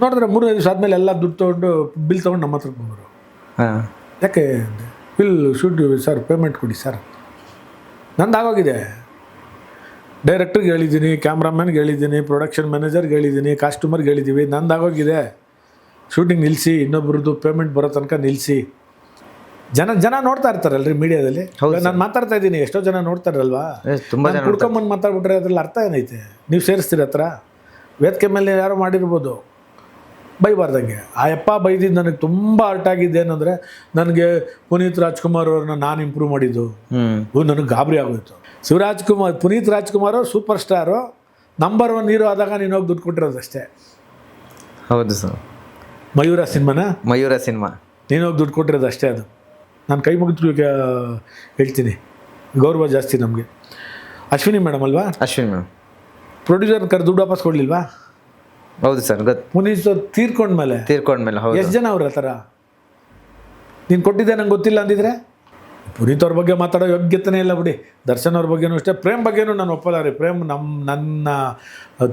ನೋಡಿದ್ರೆ 3 ದಿವಸ ಆದಮೇಲೆ ಎಲ್ಲ ದುಡ್ಡು ತೊಗೊಂಡು ಬಿಲ್ ತೊಗೊಂಡು ನಮ್ಮ ಹತ್ರಕ್ಕೆ ಬಂದರು. ಹಾಂ ಯಾಕೆ ಬಿಲ್ ಶುಡ್ ಸರ್ ಪೇಮೆಂಟ್ ಕೊಡಿ ಸರ್. ನಂದು ಆಗೋಗಿದೆ. ಡೈರೆಕ್ಟ್ರಿಗೆ ಹೇಳಿದ್ದೀನಿ, ಕ್ಯಾಮ್ರಾಮನ್ಗೆ ಹೇಳಿದ್ದೀನಿ, ಪ್ರೊಡಕ್ಷನ್ ಮ್ಯಾನೇಜರ್ಗೆ ಹೇಳಿದ್ದೀನಿ, ಕಾಸ್ಟ್ಯೂಮರ್ಗೆ ಹೇಳಿದ್ದೀವಿ. ನಂದು ಆಗೋಗಿದೆ. ಶೂಟಿಂಗ್ ನಿಲ್ಲಿಸಿ, ಇನ್ನೊಬ್ರದ್ದು ಪೇಮೆಂಟ್ ಬರೋ ತನಕ ನಿಲ್ಲಿಸಿ. ಜನ ನೋಡ್ತಾ ಇರ್ತಾರಲ್ರಿ ಮೀಡಿಯಾದಲ್ಲಿ. ನಾನು ಮಾತಾಡ್ತಾ ಇದ್ದೀನಿ, ಎಷ್ಟೋ ಜನ ನೋಡ್ತಾರಲ್ವಾ. ತುಂಬ ಜನ ಕುಡ್ಕೊಂಬಂದು ಮಾತಾಡ್ಬಿಟ್ರೆ ಅದ್ರಲ್ಲಿ ಅರ್ಥ ಏನೈತೆ? ನೀವು ಸೇರಿಸ್ತೀರ ಹತ್ರ ವೇದಿಕೆ ಮೇಲೆ ಯಾರೋ ಮಾಡಿರ್ಬೋದು, ಬೈಬಾರ್ದಂಗೆ. ಆ ಯಪ್ಪ ಬೈದಿದ್ದು ನನಗೆ ತುಂಬ ಹರ್ಟ್ ಆಗಿದ್ದು ಏನಂದರೆ, ನನಗೆ ಪುನೀತ್ ರಾಜ್ಕುಮಾರ್ ಅವ್ರನ್ನ ನಾನು ಇಂಪ್ರೂವ್ ಮಾಡಿದ್ದು ನನಗೆ ಗಾಬರಿ ಆಗೋಯ್ತು. Puneeth Rajkumar super star, number 1 hero ಆದಾಗ ನೀನು ಹೋಗಿ ದುಡ್ಡು ಕೊಟ್ಟಿರೋದಷ್ಟೇ. ಹೌದು ಸರ್. ಮಯೂರ ಸಿನಿಮಾ ನೀನು ಹೋಗಿ ದುಡ್ಡು ಕೊಟ್ಟಿರೋದು ಅಷ್ಟೇ. ಅದು ನಾನು ಕೈ ಮುಗಿದ್ರು ಈಗ ಹೇಳ್ತೀನಿ, ಗೌರವ ಜಾಸ್ತಿ ನಮಗೆ. ಅಶ್ವಿನಿ ಮೇಡಮ್ ಅಲ್ವಾ? ಅಶ್ವಿನಿ ಮೇಡಮ್ ಪ್ರೊಡ್ಯೂಸರ್ ದುಡ್ಡು ವಾಪಸ್ ಕೊಡಲಿಲ್ವಾ? ಹೌದು ಸರ್. ಪುನೀತ್ ತೀರ್ಕೊಂಡ್ಮೇಲೆ ಹೌದು. ಎಷ್ಟು ಜನ ಅವ್ರ ಥರ ನೀನು ಕೊಟ್ಟಿದ್ದೆ ನಂಗೆ ಗೊತ್ತಿಲ್ಲ ಅಂದಿದ್ರೆ? ಪುನೀತ್ ಅವ್ರ ಬಗ್ಗೆ ಮಾತಾಡೋ ಯೋಗ್ಯತೆನೇ ಇಲ್ಲ ಬಿಡಿ. ದರ್ಶನ್ ಅವ್ರ ಬಗ್ಗೆನೂ ಅಷ್ಟೇ. ಪ್ರೇಮ್ ಬಗ್ಗೆನೂ ನಾನು ಒಪ್ಪಲ್ಲ ರೀ. ಪ್ರೇಮ್ ನನ್ನ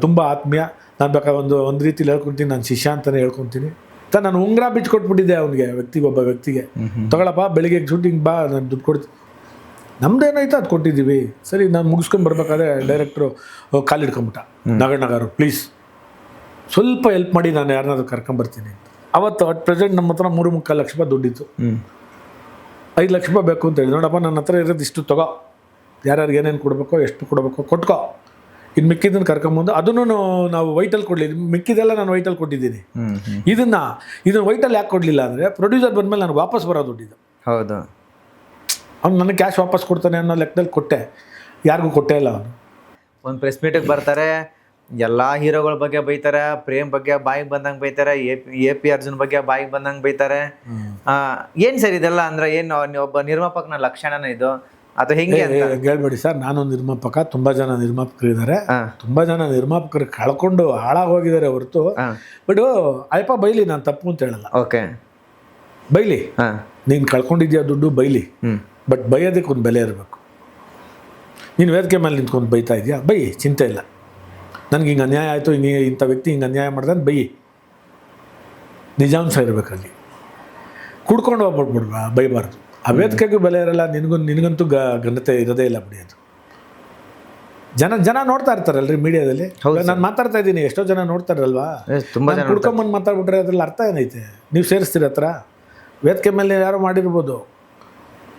ತುಂಬ ಆತ್ಮೀಯ. ನಾನು ಬೇಕಾದ್ರೆ ಒಂದು ರೀತಿಲಿ ಹೇಳ್ಕೊತೀನಿ, ನಾನು ಶಿಷ್ಯ ಅಂತಲೇ ಹೇಳ್ಕೊತೀನಿ. ನಾನು ಉಂಗ್ರ ಬಿಚ್ಕೊಟ್ಬಿಟ್ಟಿದ್ದೆ ಅವನಿಗೆ, ಒಬ್ಬ ವ್ಯಕ್ತಿಗೆ. ತಗೊಳಪ್ಪ, ಬೆಳಿಗ್ಗೆ ಶೂಟಿಂಗ್ ಬಾ, ನಾನು ದುಡ್ಡು ಕೊಡ್ತೀನಿ. ನಮ್ದೇನಾಯ್ತು ಅದು ಕೊಟ್ಟಿದ್ದೀವಿ. ಸರಿ, ನಾನು ಮುಗಿಸ್ಕೊಂಡು ಬರ್ಬೇಕಾದ್ರೆ ಡೈರೆಕ್ಟ್ರು ಕಾಲಿಡ್ಕೊಂಬಿಟ್ಟ, ನಗರು ಪ್ಲೀಸ್ ಸ್ವಲ್ಪ ಹೆಲ್ಪ್ ಮಾಡಿ, ನಾನು ಯಾರನ್ನಾದ್ರೂ ಕರ್ಕೊಂಬರ್ತೀನಿ ಅಂತ. ಅವತ್ತು ಅಟ್ ಪ್ರೆಸೆಂಟ್ ನಮ್ಮ ಹತ್ರ 3.25 ಲಕ್ಷ ರೂಪಾಯಿ ದುಡ್ಡಿತ್ತು. 5 ಲಕ್ಷ ರೂಪಾಯಿ ಬೇಕು ಅಂತ ಹೇಳಿ, ನೋಡಪ್ಪ ನನ್ನ ಹತ್ರ ಇರೋದು ಇಷ್ಟು ತಗೋ, ಯಾರ್ಯಾರಿಗೆ ಏನೇನು ಕೊಡಬೇಕೋ ಎಷ್ಟು ಕೊಡಬೇಕೋ ಕೊಟ್ಕೋ, ಇನ್ನು ಮಿಕ್ಕಿದ್ದನ್ನು ಕರ್ಕೊಂಬಂದು. ಅದನ್ನು ನಾವು ವೈಟಲ್ಲಿ ಕೊಡಲಿ, ಮಿಕ್ಕಿದೆಲ್ಲ ನಾನು ವೈಟಲ್ಲಿ ಕೊಟ್ಟಿದ್ದೀನಿ. ಇದನ್ನು ವೈಟಲ್ಲಿ ಯಾಕೆ ಕೊಡಲಿಲ್ಲ ಅಂದರೆ, ಪ್ರೊಡ್ಯೂಸರ್ ಬಂದಮೇಲೆ ನನಗೆ ವಾಪಸ್ ಬರೋ ದುಡ್ಡಿದ್ದು. ಹೌದು. ಅವ್ನು ನನಗೆ ಕ್ಯಾಶ್ ವಾಪಸ್ ಕೊಡ್ತಾನೆ ಅನ್ನೋ ಲೆಕ್ಕದಲ್ಲಿ ಕೊಟ್ಟೆ, ಯಾರಿಗೂ ಕೊಟ್ಟೇ ಇಲ್ಲ. ಅವನು ಒಂದು ಪ್ರೆಸ್ ಮೀಟಿಗೆ ಬರ್ತಾರೆ, ಎಲ್ಲ ಹೀರೋಗಳ ಬಗ್ಗೆ ಬೈತಾರೆ, ಪ್ರೇಮ್ ಬಗ್ಗೆ ಬಾಯಿಗೆ ಬಂದಂಗೆ ಬೈತಾರೆ, ಎ ಪಿ ಅರ್ಜುನ್ ಬಗ್ಗೆ ಬಾಯಿಗೆ ಬಂದಂಗೆ ಬೈತಾರೆ. ಏನು ಸರ್ ಇದೆಲ್ಲ? ಅಂದರೆ ಏನು ಒಬ್ಬ ನಿರ್ಮಾಪಕನ ಲಕ್ಷಣನ ಇದು ಅಥವಾ ಹೆಂಗೆ ಅಂತ ಹೇಳ್ಬೇಡಿ ಸರ್. ನಾನೊಂದು ನಿರ್ಮಾಪಕ, ತುಂಬ ಜನ ನಿರ್ಮಾಪಕರಿದ್ದಾರೆ. ತುಂಬ ಜನ ನಿರ್ಮಾಪಕರು ಕಳ್ಕೊಂಡು ಹಾಳಾಗೋಗಿದ್ದಾರೆ ಹೊರತು. ಬಟ್ ಅಯ್ಯಪ್ಪ ಬೈಲಿ, ನಾನು ತಪ್ಪು ಅಂತ ಹೇಳಲ್ಲ. ಓಕೆ, ಬೈಲಿ, ನೀನು ಕಳ್ಕೊಂಡಿದ್ಯಾ ದುಡ್ಡು, ಬೈಲಿ. ಬಟ್ ಬೈಯೋದಕ್ಕೆ ಒಂದು ಬೆಲೆ ಇರಬೇಕು. ನೀನು ವೇದಿಕೆ ಮೇಲೆ ನಿಂತ್ಕೊಂಡು ಬೈತಾ ಇದೆಯಾ, ಬೈ, ಚಿಂತೆ ಇಲ್ಲ. ನನಗೆ ಹಿಂಗೆ ಅನ್ಯಾಯ ಆಯಿತು, ಇಂಥ ವ್ಯಕ್ತಿ ಹಿಂಗೆ ಅನ್ಯಾಯ ಮಾಡ್ದೆ ಬೈ, ನಿಜಾಂಶ ಇರಬೇಕಲ್ಲಿ. ಕುಡ್ಕೊಂಡು ಹೋಗ್ಬಿಡ್ಬಿಡ್ಬಾ, ಬೈಬಾರ್ದು. ಆ ವೇದಿಕೆಗೂ ಬೆಲೆ ಇರಲ್ಲ, ನಿನಗಂತೂ ಘನತೆ ಇರೋದೇ ಇಲ್ಲ ಬಿಡಿ. ಅದು ಜನ ನೋಡ್ತಾ ಇರ್ತಾರಲ್ರಿ ಮೀಡಿಯಾದಲ್ಲಿ. ನಾನು ಮಾತಾಡ್ತಾ ಇದ್ದೀನಿ, ಎಷ್ಟೋ ಜನ ನೋಡ್ತಾರಲ್ವಾ. ಕುಡ್ಕೊಂಬಂದು ಮಾತಾಡ್ಬಿಟ್ರೆ ಅದ್ರಲ್ಲಿ ಅರ್ಥ ಏನೈತೆ? ನೀವು ಸೇರಿಸ್ತೀರ ಹತ್ರ ವೇದಿಕೆ ಮೇಲೆ ಯಾರೋ ಮಾಡಿರ್ಬೋದು,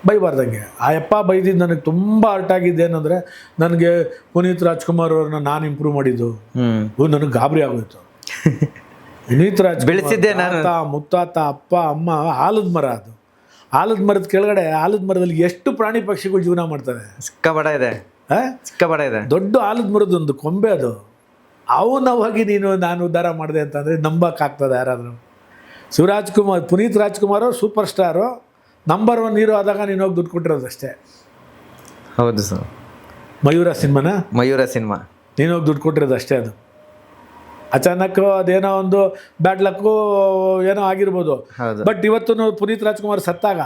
ಬೈಬಾರ್ದಂಗೆ. ಆ ಯಪ್ಪ ಬೈದಿದ್ದು ನನಗೆ ತುಂಬ ಹರ್ಟ್ ಆಗಿದ್ದು ಏನಂದರೆ, ನನಗೆ ಪುನೀತ್ ರಾಜ್ಕುಮಾರ್ ಅವ್ರನ್ನ ನಾನು ಇಂಪ್ರೂವ್ ಮಾಡಿದ್ದು ನನಗೆ ಗಾಬರಿ ಆಗೋಯ್ತು. ಪುನೀತ್ ರಾಜ್ಕುಮಾರ್ ಮುತ್ತಾತ ಅಪ್ಪ ಅಮ್ಮ ಆಲದ ಮರ. ಅದು ಆಲದ ಮರದ ಕೆಳಗಡೆ, ಆಲದ ಮರದಲ್ಲಿ ಎಷ್ಟು ಪ್ರಾಣಿ ಪಕ್ಷಿಗಳು ಜೀವನ ಮಾಡ್ತವೆ. ಸಿಕ್ಕಾಪಟ್ಟೆ ಇದೆ. ದೊಡ್ಡ ಆಲದ ಮರದೊಂದು ಕೊಂಬೆ ಅದು. ಅವನ್ನ ಹೋಗಿ ನಾನು ಉದ್ಧಾರ ಮಾಡಿದೆ ಅಂತಂದರೆ ನಂಬಕ್ಕಾಗ್ತದೆ ಯಾರಾದರೂ? Puneeth Rajkumar super star, number 1 hero ಆದಾಗ ನೀನು ಹೋಗಿ ದುಡ್ಡು ಕೊಟ್ಟಿರೋದಷ್ಟೇ. ಹೌದು ಸರ್. ಮಯೂರ ಸಿನಿಮಾ ನೀನು ಹೋಗಿ ದುಡ್ಡು ಕೊಟ್ಟಿರೋದು ಅಷ್ಟೇ. ಅದು ಅಚಾನಕ್ ಅದೇನೋ ಒಂದು ಬ್ಯಾಡ್ ಲಕ್ಕು ಏನೋ ಆಗಿರ್ಬೋದು. ಬಟ್ ಇವತ್ತು ಪುನೀತ್ ರಾಜ್ಕುಮಾರ್ ಸತ್ತಾಗ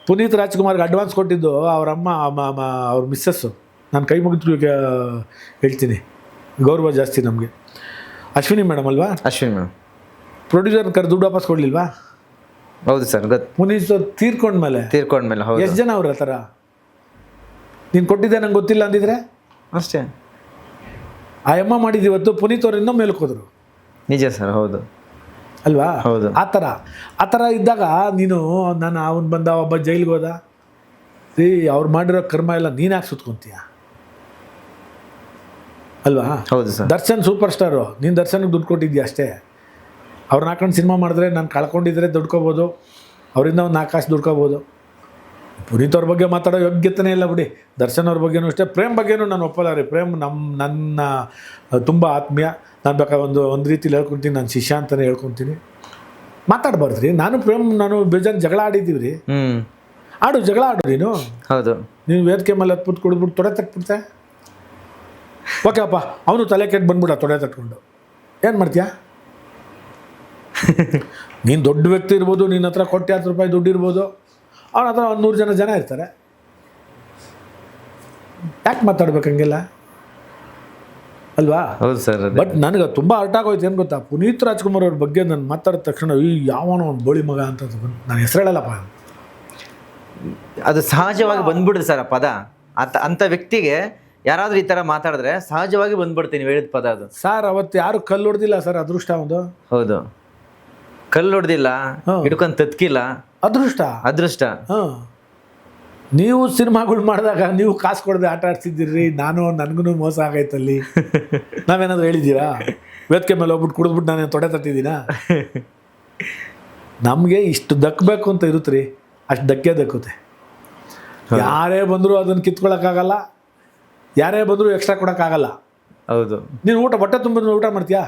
ಪುನೀತ್ ರಾಜ್ಕುಮಾರ್ಗೆ ಅಡ್ವಾನ್ಸ್ ಕೊಟ್ಟಿದ್ದು ಅವರಮ್ಮ, ಅವ್ರ ಮಿಸ್ಸಸ್ಸು. ನಾನು ಕೈ ಮುಗಿದ್ರು ಈಗ ಹೇಳ್ತೀನಿ, ಗೌರವ ಜಾಸ್ತಿ ನಮಗೆ. ಅಶ್ವಿನಿ ಮೇಡಮ್ ಅಲ್ವಾ? ಅಶ್ವಿನಿ ಮೇಡಮ್ ಪ್ರೊಡ್ಯೂಸರ್ ದುಡ್ಡು ವಾಪಸ್ ಕೊಡಲಿಲ್ವಾ? ಹೌದು ಸರ್. ಪುನೀತ್ ತೀರ್ಕೊಂಡ್ಮೇಲೆ ಎಷ್ಟು ಜನ ಅವ್ರ ಥರ ನೀನು ಕೊಟ್ಟಿದ್ದೆ ನಂಗೆ ಗೊತ್ತಿಲ್ಲ ಅಂದಿದ್ರೆ ಅಷ್ಟೇ. ಆ ಅಮ್ಮ ಮಾಡಿದ್ದು ಇವತ್ತು ಪುನೀತ್ ಅವ್ರು ಇನ್ನೂ ಮೇಲಕ್ಕೆ ಹೋದರು. ನಿಜ ಸರ್. ಹೌದು ಅಲ್ವಾ? ಹೌದು. ಆ ಥರ ಇದ್ದಾಗ ನೀನು ಅವನು ಬಂದ, ಒಬ್ಬ ಜೈಲಿಗೆ ಹೋದ, ಅವ್ರು ಮಾಡಿರೋ ಕರ್ಮ ಎಲ್ಲ ನೀನು ಯಾಕೆ ಸುತ್ಕೊಂತೀಯ ಅಲ್ವಾ? ಹೌದು ಸರ್. ದರ್ಶನ್ ಸೂಪರ್ ಸ್ಟಾರು, ನೀನು ದರ್ಶನ್ಗೆ ದುಡ್ಡು ಕೊಟ್ಟಿದ್ಯಾ ಅಷ್ಟೇ. ಅವ್ರನ್ನ ಹಾಕೊಂಡು ಸಿನಿಮಾ ಮಾಡಿದ್ರೆ ನಾನು ಕಳ್ಕೊಂಡಿದ್ರೆ ದುಡ್ಕೋಬೋದು, ಅವರಿಂದ ಒಂದು 4 ಕಾಸು ದುಡ್ಕೋಬೋದು. ಪುನೀತ್ ಅವ್ರ ಬಗ್ಗೆ ಮಾತಾಡೋ ಯೋಗ್ಯತೆನೇ ಇಲ್ಲ ಬಿಡಿ. ದರ್ಶನ್ ಅವ್ರ ಬಗ್ಗೆನೂ ಅಷ್ಟೇ. ಪ್ರೇಮ್ ಬಗ್ಗೆನೂ ನಾನು ಒಪ್ಪಲ್ಲ ರೀ. ಪ್ರೇಮ್ ನನ್ನ ತುಂಬ ಆತ್ಮೀಯ. ನಾನು ಬೇಕಾದ್ರೆ ಒಂದು ರೀತಿಲಿ ಹೇಳ್ಕೊತೀನಿ, ನಾನು ಶಿಷ್ಯ ಅಂತಲೇ ಹೇಳ್ಕೊತೀನಿ. ಮಾತಾಡ್ಬಾರ್ದು ರೀ. ನಾನು ಬೇಜಾನ್ ಜಗಳ ಆಡಿದ್ದೀವಿ ರೀ. ಜಗಳ ಆಡು ನೀನು. ಹೌದು. ನೀವು ವೇದಿಕೆ ಮೇಲೆ ಹತ್ಬಿಟ್ಟು ಕುಡಿದ್ಬಿಟ್ಟು ತೊಡೆ ತಟ್ಬಿಡ್ತೆ. ಓಕೆ ಅಪ್ಪ, ಅವನು ತಲೆ ಕೆಟ್ಟು ಬಂದ್ಬಿಡ ತೊಡೆ ತಟ್ಕೊಂಡು ಏನು ಮಾಡ್ತೀಯಾ? ನೀನು ದೊಡ್ಡ ವ್ಯಕ್ತಿ ಇರ್ಬೋದು, ನಿನ್ನ ಹತ್ರ ಕೋಟ್ಯಾಂತರ ರೂಪಾಯಿ ದುಡ್ಡು ಇರ್ಬೋದು, ಅವನ ಹತ್ರ 100 ಜನ ಇರ್ತಾರೆ. ಯಾಕೆ ಮಾತಾಡ್ಬೇಕು ಹಂಗೆಲ್ಲ? ಅಲ್ವಾ? ಹೌದು ಸರ್. ಬಟ್ ನನಗೆ ತುಂಬ ಅರ್ಟ್ ಆಗೋಯ್ತು ಏನು ಗೊತ್ತಾ, ಪುನೀತ್ ರಾಜ್ಕುಮಾರ್ ಅವ್ರ ಬಗ್ಗೆ ನಾನು ಮಾತಾಡಿದ ತಕ್ಷಣ ಈ ಯಾವನೋ ಒಂದು ಬೋಳಿ ಮಗ ಅಂತ ನಾನು ಹೆಸರು ಹೇಳಲ್ಲಪ್ಪ. ಅದು ಸಹಜವಾಗಿ ಬಂದ್ಬಿಡುತ್ತೆ ಸರ್ ಆ ಪದ. ಅಂಥ ವ್ಯಕ್ತಿಗೆ ಯಾರಾದ್ರೂ ಈ ಥರ ಮಾತಾಡಿದ್ರೆ ಸಹಜವಾಗಿ ಬಂದ್ಬಿಡ್ತೀನಿ ನೀವು ಹೇಳಿದ ಪದ ಅದು. ಸರ್ ಅವತ್ತು ಯಾರು ಕಲ್ಲು ಹೊಡೆದಿಲ್ಲ ಸರ್, ಅದೃಷ್ಟ ಒಂದು. ಹೌದು, ಕಲ್ಲು ಹೊಡೆದಿಲ್ಲ, ಹಿಡ್ಕೊಂಡು ತತ್ಕಿಲ್ಲ, ಅದೃಷ್ಟ. ಹಾಂ, ನೀವು ಸಿನಿಮಾಗಳು ಮಾಡಿದಾಗ ನೀವು ಕಾಸು ಕೊಡದೆ ಆಟ ಆಡ್ತಿದ್ದೀರಿ, ನನಗೂ ಮೋಸ ಆಗೈತಲ್ಲಿ. ನಾವೇನಾದ್ರು ಹೇಳಿದ್ದೀರಾ? ವೇದಿಕೆ ಮೇಲೆ ಹೋಗ್ಬಿಟ್ಟು ಕುಡಿದ್ಬಿಟ್ಟು ನಾನೇನು ತೊಡೆ ತಟ್ಟಿದ್ದೀನಾ? ನಮಗೆ ಇಷ್ಟು ದಕ್ಕಬೇಕು ಅಂತ ಇರುತ್ತೆ ರೀ, ಅಷ್ಟು ದಕ್ಕುತ್ತೆ. ಯಾರೇ ಬಂದರೂ ಅದನ್ನು ಕಿತ್ಕೊಳ್ಳೋಕ್ಕಾಗಲ್ಲ, ಯಾರೇ ಬಂದರೂ ಎಕ್ಸ್ಟ್ರಾ ಕೊಡೋಕ್ಕಾಗಲ್ಲ. ಹೌದು, ನೀನು ಹೊಟ್ಟೆ ತುಂಬ ಊಟ ಮಾಡ್ತೀಯಾ?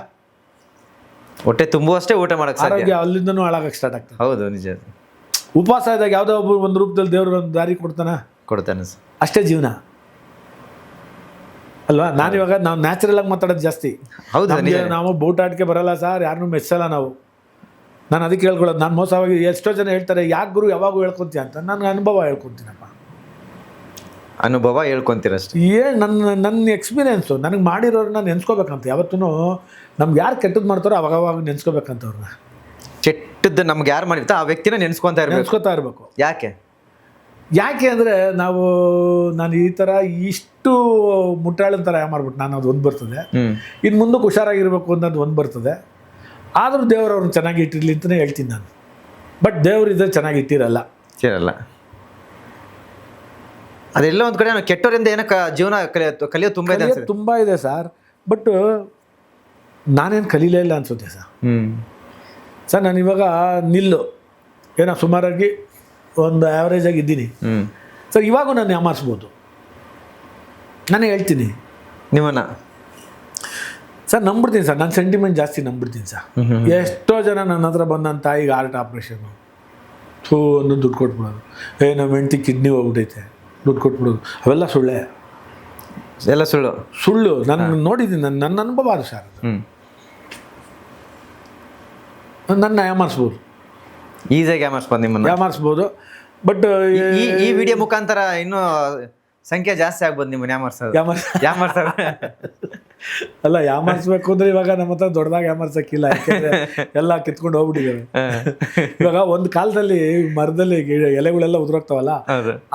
ಹೊಟ್ಟೆ ತುಂಬುವಷ್ಟೇ ಊಟ ಮಾಡೋಕ್ಕೆ ಆರೋಗ್ಯ ಅಲ್ಲಿಂದನೂ ಹಾಳಾಗಕ್ಕೆ ಸ್ಟಾರ್ಟ್ ಆಗ್ತದೆ. ಹೌದು, ನಿಜ. ಉಪವಾಸ ಇದ್ದಾಗ ಯಾವುದೋ ಒಬ್ಬರು ಒಂದು ರೂಪದಲ್ಲಿ ದೇವರು ಒಂದು ದಾರಿ ಕೊಡ್ತಾನೆ ಸರ್. ಅಷ್ಟೇ ಜೀವನ ಅಲ್ವಾ? ನಾನಿವಾಗ ನಾವು ನ್ಯಾಚುರಲ್ ಆಗಿ ಮಾತಾಡೋದು ಜಾಸ್ತಿ. ಹೌದು, ನಾವು ಬೋಟಾಟಕ್ಕೆ ಬರಲ್ಲ ಸರ್, ಯಾರನ್ನೂ ಮೆಚ್ಚಲ್ಲ ನಾವು. ನಾನು ಅದಕ್ಕೆ ಹೇಳ್ಕೊಳ್ಳೋದು, ನಾನು ಮೋಸವಾಗಿ ಎಷ್ಟೋ ಜನ ಹೇಳ್ತಾರೆ ಯಾಕೆ ಗುರು ಯಾವಾಗೂ ಹೇಳ್ಕೊತೀಯ ಅಂತ. ನನಗೆ ಅನುಭವ ಹೇಳ್ಕೊತೀನಪ್ಪ. ಅನುಭವ ಹೇಳ್ಕೊತೀರಷ್ಟೇ. ನನ್ನ ಎಕ್ಸ್ಪೀರಿಯೆನ್ಸು ನನಗೆ ಮಾಡಿರೋರನ್ನ ನೆನ್ಸ್ಕೋಬೇಕಂತ. ಯಾವತ್ತೂ ನಮ್ಗೆ ಯಾರು ಕೆಟ್ಟದ್ದು ಮಾಡ್ತಾರೋ ಅವಾಗ ನೆನ್ಸ್ಕೋಬೇಕಂತ. ಅವ್ರನ್ನ ಕೆಟ್ಟದ್ದು ನಮ್ಗೆ ಯಾರು ಮಾಡಿರ್ತಾ ಆ ವ್ಯಕ್ತಿನ ನೆನ್ಸ್ಕೊತಾ ಇರಬೇಕು. ಯಾಕೆ ಅಂದರೆ ನಾನು ಈ ಥರ ಇಷ್ಟು ಮುಟ್ಟಾಳಿನ ಥರ ಮಾಡ್ಬಿಟ್ಟು ನಾನು ಅದು ಒಂದು ಬರ್ತದೆ. ಇನ್ನು ಮುಂದಕ್ಕೆ ಹುಷಾರಾಗಿರ್ಬೇಕು ಅನ್ನೋದು ಒಂದು ಬರ್ತದೆ. ಆದರೂ ದೇವರು ಅವ್ರನ್ನ ಚೆನ್ನಾಗಿ ಇಟ್ಟಿರಲಿ ಅಂತಲೇ ಹೇಳ್ತೀನಿ ನಾನು. ಬಟ್ ದೇವರಿದ್ರೆ ಚೆನ್ನಾಗಿ ಇಟ್ಟಿರಲ್ಲ. ಅದೆಲ್ಲ ಒಂದು ಕಡೆ ಕೆಟ್ಟವರಿಂದ ಏನಕ್ಕೆ ಜೀವನ ಕಲಿಯೋದು ತುಂಬ ಇದೆ ಸರ್. ಬಟ್ ನಾನೇನು ಕಲೀಲೇ ಇಲ್ಲ ಅನ್ಸುತ್ತೆ ಸರ್. ನಾನು ಇವಾಗ ಏನೋ ಸುಮಾರಾಗಿ ಒಂದು ಆ್ಯಾವ್ರೇಜ್ ಆಗಿ ಇದ್ದೀನಿ ಸರ್. ಇವಾಗೂ ನಾನು ಯಾಮಾರಿಸ್ಬೋದು, ನಾನು ಹೇಳ್ತೀನಿ ನಿಮ್ಮನ್ನ ಸರ್. ನಂಬಿಡ್ತೀನಿ ಸರ್, ನಾನು ಸೆಂಟಿಮೆಂಟ್ ಜಾಸ್ತಿ ನಂಬಿಡ್ತೀನಿ ಸರ್. ಎಷ್ಟೋ ಜನ ನನ್ನ ಹತ್ರ ಬಂದು ನನ್ನ ತಾಯಿಗೆ ಹಾರ್ಟ್ ಆಪ್ರೇಷನ್ನು ಅನ್ನೋ ದುಡ್ಡು ಕೊಟ್ಬಿಡೋದು, ನಮ್ಮ ಹೆಂಡ್ತಿ ಕಿಡ್ನಿ ಹೋಗ್ಬಿಟ್ಟೈತೆ ದುಡ್ಡು ಕೊಟ್ಬಿಡೋದು, ಅವೆಲ್ಲ ಸುಳ್ಳು. ನಾನು ನೋಡಿದ್ದೀನಿ, ನನ್ನ ಅನುಭವ ಅದು ಸರ್. ನನ್ನ ಯಾಮಾರಿಸ್ಬೋದು, ಈಸಿಯಾಗಿ ಯಾಮಾರಿಸ್ಬೋದು. ಬಟ್ ಈ ವಿಡಿಯೋ ಮುಖಾಂತರ ಇನ್ನೂ ಸಂಖ್ಯೆ ಜಾಸ್ತಿ ಆಗ್ಬೋದು ನಿಮ್ಮನ್ನು ಯಾಮಾರ್ಸೋದು. ಅಲ್ಲ, ಯಾಮಾರಿಸ್ಬೇಕು ಅಂದರೆ ಇವಾಗ ನಮ್ಮ ಹತ್ರ ದೊಡ್ಡದಾಗಿ ಯಾಮಾರ್ಸಕ್ಕಿಲ್ಲ, ಯಾಕೆಂದರೆ ಎಲ್ಲ ಕಿತ್ಕೊಂಡು ಹೋಗ್ಬಿಟ್ಟಿದ್ದೇವೆ. ಇವಾಗ ಒಂದು ಕಾಲದಲ್ಲಿ ಮರದಲ್ಲಿ ಎಲೆಗಳೆಲ್ಲ ಉದುರೋಗ್ತಾವಲ್ಲ,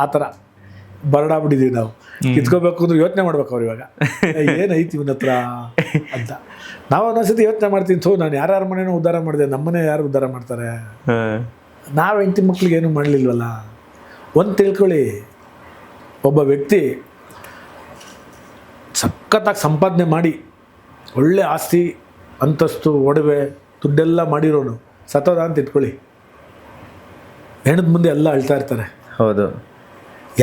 ಆ ಥರ ಬರಡಾಗ್ಬಿಟ್ಟಿದ್ದೀವಿ ನಾವು. ಕಿತ್ಕೋಬೇಕು ಅಂದ್ರೆ ಯೋಚನೆ ಮಾಡ್ಬೇಕು ಅವ್ರು ಇವಾಗ ಏನೈತಿ ಇವನ ಹತ್ರ ಅಂತ. ನಾವು ಒಂದೊಂದ್ಸತಿ ಯೋಚನೆ ಮಾಡ್ತೀನಿ, ನಾನು ಯಾರ್ಯಾರ ಮನೇನೂ ಉದ್ಧಾರ ಮಾಡಿದೆ, ನಮ್ಮನೆ ಯಾರು ಉದ್ಧಾರ ಮಾಡ್ತಾರೆ? ನಾವು ಹೆಂಡತಿ ಮಕ್ಳಿಗೆ ಏನೂ ಮಾಡಲಿಲ್ವಲ್ಲ. ಒಂದು ತಿಳ್ಕೊಳ್ಳಿ, ಒಬ್ಬ ವ್ಯಕ್ತಿ ಸಖತ್ತಾಗಿ ಸಂಪಾದನೆ ಮಾಡಿ ಒಳ್ಳೆ ಆಸ್ತಿ ಅಂತಸ್ತು ಒಡವೆ ದುಡ್ಡೆಲ್ಲ ಮಾಡಿರೋನು ಸತ್ತೋದ ಅಂತ ಇಟ್ಕೊಳ್ಳಿ, ಹೆಣದ ಮುಂದೆ ಎಲ್ಲ ಅಳ್ತಾ ಇರ್ತಾರೆ. ಹೌದು,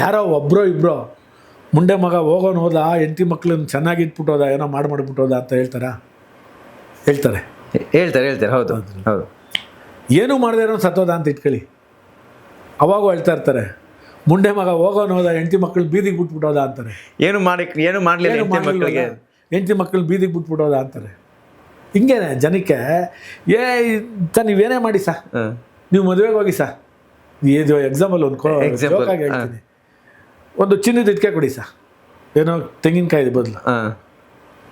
ಯಾರೋ ಒಬ್ಬರೋ ಇಬ್ಬರೋ ಮುಂಡೆ ಮಗ ಹೋಗೋನು ಹೋದ, ಹೆಂಡತಿ ಮಕ್ಳನ್ನ ಚೆನ್ನಾಗಿ ಇಟ್ಬಿಟ್ಟೋದ, ಏನೋ ಮಾಡಿಬಿಟ್ಟೋದ ಅಂತ ಹೇಳ್ತಾರೆ. ಹೌದು ಹೌದು. ಏನೂ ಮಾಡದೇ ಇರೋ ಸತ್ತೋದ ಅಂತ ಇಟ್ಕೊಳ್ಳಿ, ಅವಾಗೂ ಹೇಳ್ತಾ ಇರ್ತಾರೆ. ಮುಂಡೆ ಮಗ ಹೋಗೋನು ಹೋದ, ಹೆಂಡತಿ ಮಕ್ಕಳು ಬೀದಿಗೆ ಬಿಟ್ಬಿಟ್ಟೋದ ಅಂತಾರೆ. ಏನು ಮಾಡಲಿಲ್ಲ ಹೆಂಡತಿ ಮಕ್ಕಳು ಬೀದಿಗೆ ಬಿಟ್ಬಿಟ್ಟೋದ ಅಂತಾರೆ. ಹಿಂಗೇನೆ ಜನಕ್ಕೆ ನೀವೇನೇ ಮಾಡಿ ಸಾ, ನೀವು ಮದುವೆಗೆ ಹೋಗಿ ಸಾ, ಇದು ಎಕ್ಸಾಂಪಲ್ ಜೋಕಾಗಿ ಹೇಳ್ತೀನಿ, ಒಂದು ಚಿನ್ನದ ಇಟ್ಕೆ ಕೊಡಿ ಸಾ, ಏನೋ ತೆಂಗಿನಕಾಯಿ ಬದಲು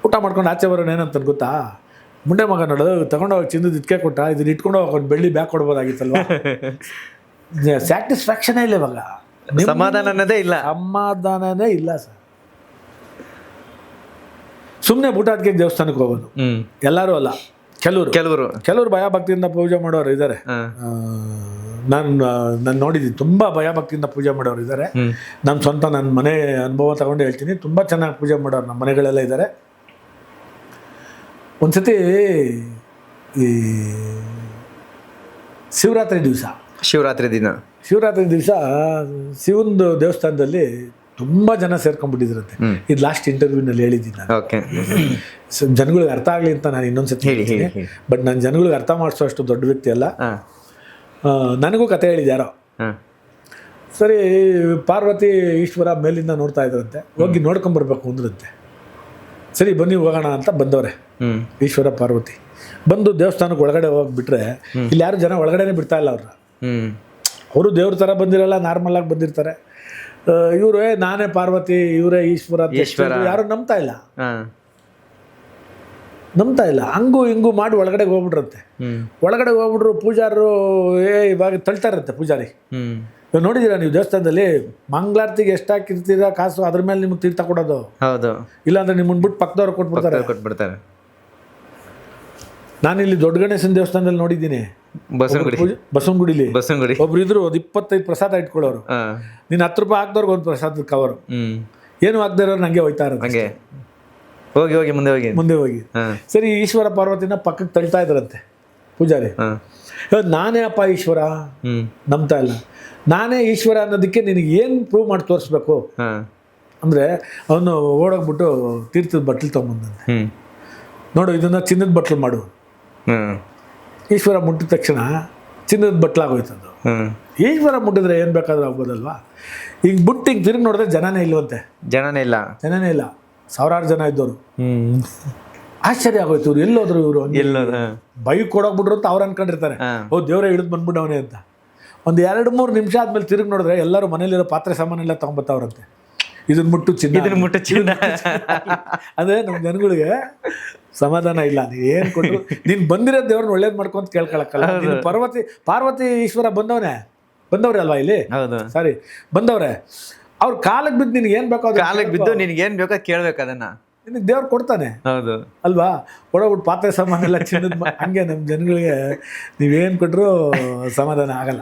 ಊಟ ಮಾಡ್ಕೊಂಡು ಆಚೆ ಬರೋನು ಏನಂತ ಗೊತ್ತಾ, ಮುಂಡೆ ಮಗ ನೋಡೋದು ತಗೊಂಡೋಗಿ ಚಿನ್ನದ ಇಟ್ಕೆ ಕೊಟ್ಟ, ಇದನ್ನ ಇಟ್ಕೊಂಡು ಹೋಗಿ ಒಂದು ಬೆಳ್ಳಿ ಬ್ಯಾಗ್ ಕೊಡ್ಬೋದಾಗಿತ್ತಲ್ವ. ಸ್ಯಾಟಿಸ್ಫ್ಯಾಕ್ಷನೇ ಇಲ್ಲ ಇವಾಗ, ಸಮಾಧಾನನೇ ಇಲ್ಲ ಸರ್. ಸುಮ್ಮನೆ ಬೂಟಾಟಿಕೆ ದೇವಸ್ಥಾನಕ್ಕೆ ಹೋಗೋದು ಎಲ್ಲರೂ ಅಲ್ಲ, ಕೆಲವರು ಭಯ ಭಕ್ತಿಯಿಂದ ಪೂಜೆ ಮಾಡೋರು ಇದ್ದಾರೆ. ನಾನು ನೋಡಿದ್ದೀನಿ, ತುಂಬ ಭಯ ಭಕ್ತಿಯಿಂದ ಪೂಜೆ ಮಾಡೋರು ಇದ್ದಾರೆ. ನನ್ನ ಸ್ವಂತ ನನ್ನ ಮನೆ ಅನುಭವ ತಗೊಂಡು ಹೇಳ್ತೀನಿ, ತುಂಬ ಚೆನ್ನಾಗಿ ಪೂಜೆ ಮಾಡೋರು ನಮ್ಮ ಮನೆಗಳೆಲ್ಲ ಇದ್ದಾರೆ. ಒಂದ್ಸತಿ ಈ ಶಿವರಾತ್ರಿ ದಿವಸ ಶಿವಂದು ದೇವಸ್ಥಾನದಲ್ಲಿ ತುಂಬ ಜನ ಸೇರ್ಕೊಂಡ್ಬಿಟ್ಟಿದ್ರಂತೆ. ಇದು ಲಾಸ್ಟ್ ಇಂಟರ್ವ್ಯೂನಲ್ಲಿ ಹೇಳಿದ್ದೀನಿ ನಾನು. ಜನಗಳಿಗೆ ಅರ್ಥ ಆಗಲಿ ಅಂತ ನಾನು ಇನ್ನೊಂದ್ಸತಿ ಹೇಳ್ತೀನಿ. ಬಟ್ ನಾನು ಜನಗಳಿಗೆ ಅರ್ಥ ಮಾಡಿಸೋ ಅಷ್ಟು ದೊಡ್ಡ ವ್ಯಕ್ತಿ ಅಲ್ಲ. ನನಗೂ ಕತೆ ಹೇಳಿದ್ದು ಯಾರೋ. ಸರಿ, ಪಾರ್ವತಿ ಈಶ್ವರ ಮೇಲಿಂದ ನೋಡ್ತಾ ಇದ್ರಂತೆ, ಹೋಗಿ ನೋಡ್ಕೊಂಬರ್ಬೇಕು ಅಂದ್ರಂತೆ. ಸರಿ ಬನ್ನಿ ಹೋಗೋಣ ಅಂತ ಬಂದವ್ರೆ ಈಶ್ವರ ಪಾರ್ವತಿ. ಬಂದು ದೇವಸ್ಥಾನಕ್ಕೆ ಒಳಗಡೆ ಹೋಗ್ಬಿಟ್ರೆ ಇಲ್ಲಿ ಯಾರು ಜನ ಒಳಗಡೆನೆ ಬಿಡ್ತಾ ಇಲ್ಲ ಅವ್ರನ್ನ. ಅವರು ದೇವ್ರ ಥರ ಬಂದಿರಲ್ಲ, ನಾರ್ಮಲ್ ಆಗಿ ಬಂದಿರ್ತಾರೆ. ಇವರು ನಾನೇ ಪಾರ್ವತಿ, ಇವರೇ ಈಶ್ವರ ಯಾರು ನಂಬ್ತಾ ಇಲ್ಲ. ನಂಬ್ತಾ ಇಲ್ಲ. ಹಂಗೂ ಹಿಂಗೂ ಮಾಡಿ ಒಳಗಡೆ ಹೋಗ್ಬಿಟ್ರಂತೆ. ಒಳಗಡೆ ಹೋಗ್ಬಿಟ್ರು ಪೂಜಾರರು ಇವಾಗ ತಳ್ತಾ ಇರುತ್ತೆ ಪೂಜಾರಿ. ಇವಾಗ ನೋಡಿದ್ದೀರಾ ನೀವು ದೇವಸ್ಥಾನದಲ್ಲಿ ಮಂಗಳಾರತಿಗೆ ಎಷ್ಟು ಹಾಕಿರ್ತೀರಾ ಕಾಸು, ಅದ್ರ ಮೇಲೆ ನಿಮ್ಗೆ ತೀರ್ಥ ಕೊಡೋದು. ಹೌದು, ಇಲ್ಲಾಂದ್ರೆ ನಿಮ್ಮನ್ನ ಬಿಟ್ಟು ಪಕ್ಕದವ್ರು ಕೊಟ್ಬಿಡ್ತಾರೆ. ನಾನಿಲ್ಲಿ ದೊಡ್ಡ ಗಣೇಶನ ದೇವಸ್ಥಾನದಲ್ಲಿ ನೋಡಿದ್ದೀನಿ, ಬಸವನಗುಡಿಲಿ ಒಬ್ರು ಇದ್ರು, ಒಂದು 25 ಪ್ರಸಾದ ಇಟ್ಕೊಳ್ಳೋರು. ನೀನು 10 ರೂಪಾಯಿ ಹಾಕ್ದವ್ರಿಗೆ ಒಂದು ಪ್ರಸಾದದ ಕವರು, ಏನು ಹಾಕ್ದೇ ಇರೋರು ನಂಗೆ ಹೋಯ್ತಾ ಇರೋದು. ಹೋಗಿ ಮುಂದೆ ಹೋಗಿ ಸರಿ, ಈಶ್ವರ ಪಾರ್ವತಿನ ಪಕ್ಕಕ್ಕೆ ತಳ್ತಾ ಇದ್ರಂತೆ ಪೂಜಾರಿ. ಇವತ್ತು ನಾನೇ ಅಪ್ಪ ಈಶ್ವರ, ನಂಬ್ತಾ ಇಲ್ಲ. ನಾನೇ ಈಶ್ವರ ಅನ್ನೋದಕ್ಕೆ ನಿನಗೆ ಏನು ಪ್ರೂವ್ ಮಾಡಿ ತೋರಿಸ್ಬೇಕು ಅಂದರೆ ಅವನು ಓಡೋಗ್ಬಿಟ್ಟು ತೀರ್ಥದ ಬಟ್ಲು ತೊಗೊಂಬಂದಂತೆ. ನೋಡು, ಇದನ್ನು ಚಿನ್ನದ ಬಟ್ಲು ಮಾಡು. ಈಶ್ವರ ಮುಟ್ಟಿದ ತಕ್ಷಣ ಚಿನ್ನದ ಬಟ್ಲಾಗೋಯ್ತದು. ಈಶ್ವರ ಮುಟ್ಟಿದ್ರೆ ಏನು ಬೇಕಾದ್ರೂ ಆಗ್ಬೋದಲ್ವಾ. ಹಿಂಗೆ ಬಿಟ್ಟು ಹಿಂಗೆ ತಿರುಗಿ ನೋಡಿದ್ರೆ ಜನನೇ ಇಲ್ವಂತೆ. ಜನನೇ ಇಲ್ಲ, ಸಾವಿರಾರು ಜನ ಇದ್ದವರು. ಆಶ್ಚರ್ಯ ಆಗೋಯ್ತು, ಇವ್ರು ಎಲ್ಲೋದ್ರು ಇವರು, ಬೈಕ್ ಕೊಡೋಗ್ಬಿಟ್ರು ಅಂತ ಅವ್ರು ಅನ್ಕೊಂಡಿರ್ತಾರೆ. ದೇವರೇ ಹಿಡಿದು ಬಂದ್ಬಿಟ್ಟವನೇ ಅಂತ. ಒಂದು 2-3 ನಿಮಿಷ ಆದ್ಮೇಲೆ ತಿರುಗಿ ನೋಡಿದ್ರೆ ಎಲ್ಲರೂ ಮನೇಲಿರೋ ಪಾತ್ರೆ ಸಾಮಾನೆಲ್ಲ ತೊಗೊಂಬತ್ತವ್ರಂತೆ. ಇದನ್ನ ಮುಟ್ಟು ಚಿನ್ನ. ಅದೇ ನಮ್ಮ ಜನಗಳಿಗೆ ಸಮಾಧಾನ ಇಲ್ಲ. ನೀನು ಏನು ಕೊಟ್ಟರು, ನೀನು ಬಂದಿರೋ ದೇವ್ರನ್ನ ಒಳ್ಳೇದು ಮಾಡ್ಕೊಂತ ಕೇಳ್ಕೊಳಕ್ಕಲ್ಲ. ನೀನು ಪಾರ್ವತಿ ಈಶ್ವರ ಬಂದವ್ರೆ ಅಲ್ವಾ ಇಲ್ಲಿ, ಸಾರಿ ಬಂದವ್ರೆ, ಅವ್ರ ಕಾಲಕ್ಕೆ ಬಿದ್ದು ನಿನ್ಗೆ ಏನು ಬೇಕೋ ಕಾಲಕ್ಕೆ ಬಿದ್ದು ನಿನ್ಗೆ ಏನು ಬೇಕೋ ಕೇಳ್ಬೇಕು, ಅದನ್ನ ನಿನಗೆ ದೇವ್ರು ಕೊಡ್ತಾನೆ. ಹೌದು ಅಲ್ವಾ. ಒಳಗ್ಬಿಟ್ಟು ಪಾತ್ರೆ ಸಾಮಾನೆಲ್ಲ ಚಿನ್ನದ ಹಂಗೆ ನಮ್ಮ ಜನಗಳಿಗೆ ನೀವೇನು ಕೊಟ್ಟರು ಸಮಾಧಾನ ಆಗಲ್ಲ.